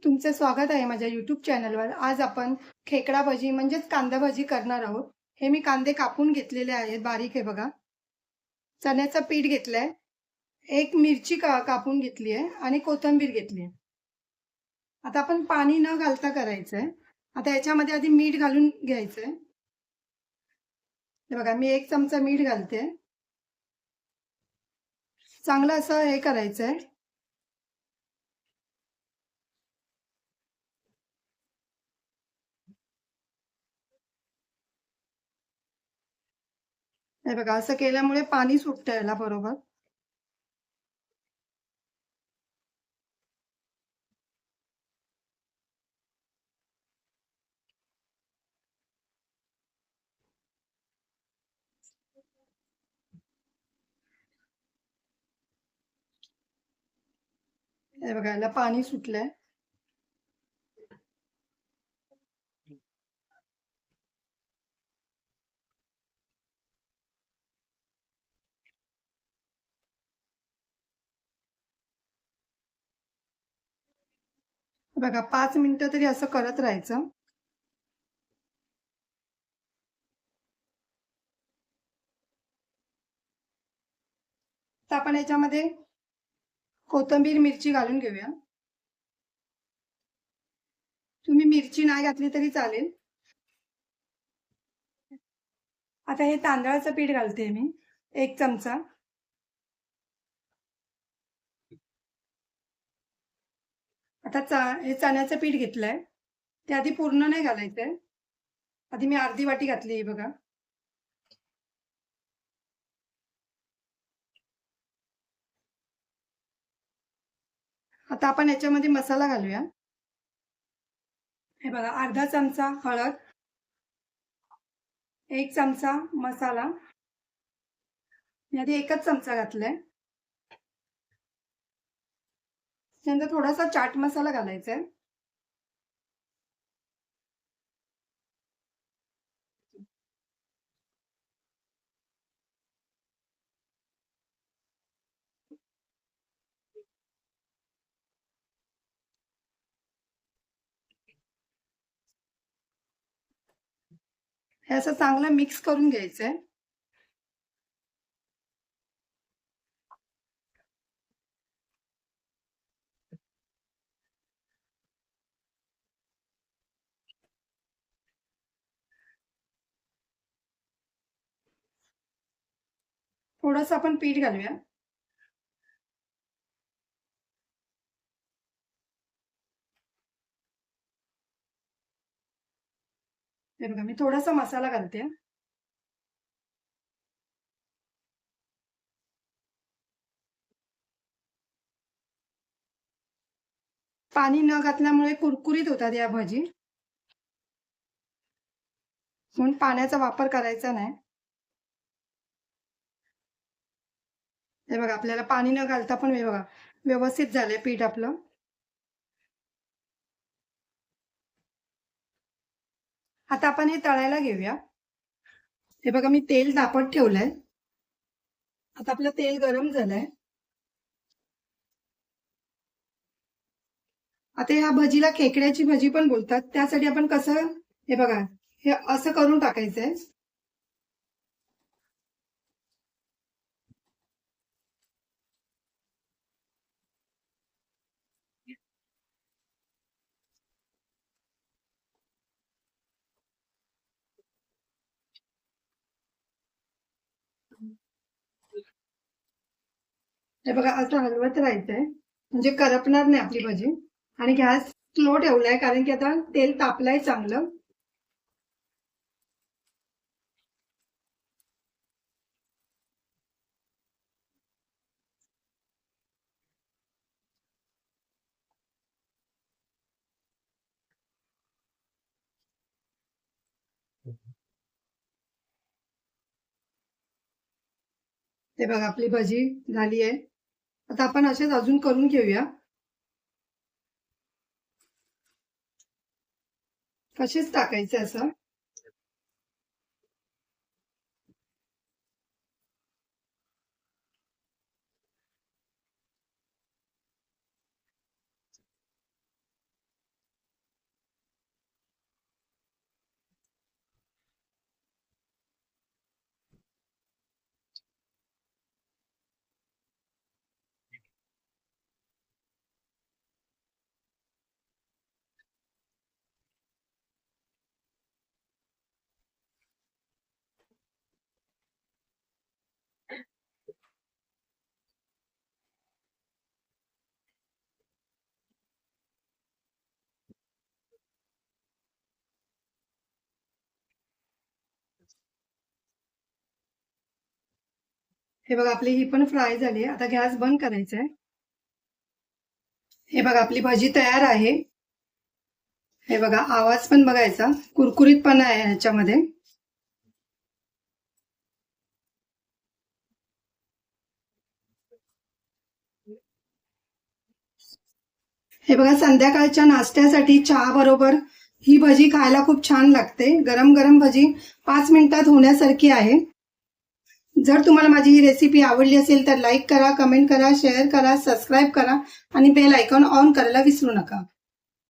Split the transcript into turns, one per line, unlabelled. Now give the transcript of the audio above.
तुमचे स्वागत आहे माझ्या YouTube चॅनलवर. आज आपण खेकडा भजी म्हणजेच कांदा भजी करणार आहोत. हे मी कांदे कापून घेतलेले आहेत, बारीक आहे बघा. चण्याचं पीठ घेतलंय. एक मिरची कापून घेतली आहे आणि कोथिंबीर घेतली आहे. आता आपण पाणी न घालता करायचंय. आता याच्यामध्ये आधी मीठ घालून घ्यायचंय. हे बघा, मी 1 चमचा मीठ घालते. चांगलं असं हे करायचंय. हे बघा, असं केल्यामुळे पाणी सुटतं याला बरोबर. हे बघा, याला पाणी सुटलंय. बघा, 5 मिनिटं तरी असं करत राहायचं. तर आपण याच्यामध्ये कोथिंबीर, मिरची घालून घेऊया. तुम्ही मिरची नाही घातली तरी चालेल. आता हे तांदळाचं पीठ घालते मी 1 चमचा. आता हे चण्याचं पीठ घेतलंय. ते आधी पूर्ण नाही घालायचंय. आधी मी अर्धी वाटी घातली बघा. आता आपण याच्यामध्ये मसाला घालूया. हे बघा, अर्धा चमचा हळद, 1 चमचा मसाला. मी आधी 1च चमचा घातलाय. त्यानंतर थोडासा चाट मसाला घालायचा आहे. हे असं चांगलं मिक्स करून घ्यायचंय. थोडंसं आपण पीठ घालूया. हे बघा, मी थोडासा मसाला घालते. पाणी न घातल्यामुळे कुरकुरीत होतात या भजी. म्हणून पाण्याचा वापर करायचा नाही. हे बघा, आपल्याला पाणी न घालता पण हे बघा व्यवस्थित झालंय पीठ आपलं. आता आपण हे तळायला घेऊया. हे बघा, मी तेल तापत ठेवलंय. आता आपलं तेल गरम झालंय. आता ह्या भजीला खेकड्याची भजी पण बोलतात. त्यासाठी आपण कसं, हे बघा, हे असं करून टाकायचंय. हे बघा, असं हलवत राहायचंय म्हणजे करपणार नाही आपली भजी. आणि गॅस स्लो ठेवलाय कारण की आता तेल तापलंय चांगलं. हे बघा, आपली भजी झाली आहे. आता आपण असेच अजून करून घेऊया. कसेच टाकायचे असं. हे बघा आपली ही पण फ्राय झाली. आता गॅस बंद करायचा आहे. हे बघा आपली भजी तयार आहे. हे बघा आवाज पण बघायचा, कुरकुरीतपणा आहे ह्याच्यामध्ये. हे बघा संध्याकाळच्या नाश्त्यासाठी चहा बरोबर ही भजी खायला खूप छान लागते. गरम गरम भजी 5 मिनिटात होण्यासारखी आहे. जर तुम्हाला माझी ही रेसिपी आवडली असेल तर लाईक करा, कमेंट करा, शेअर करा, सबस्क्राईब करा आणि बेल आयकॉन ऑन करायला विसरू नका.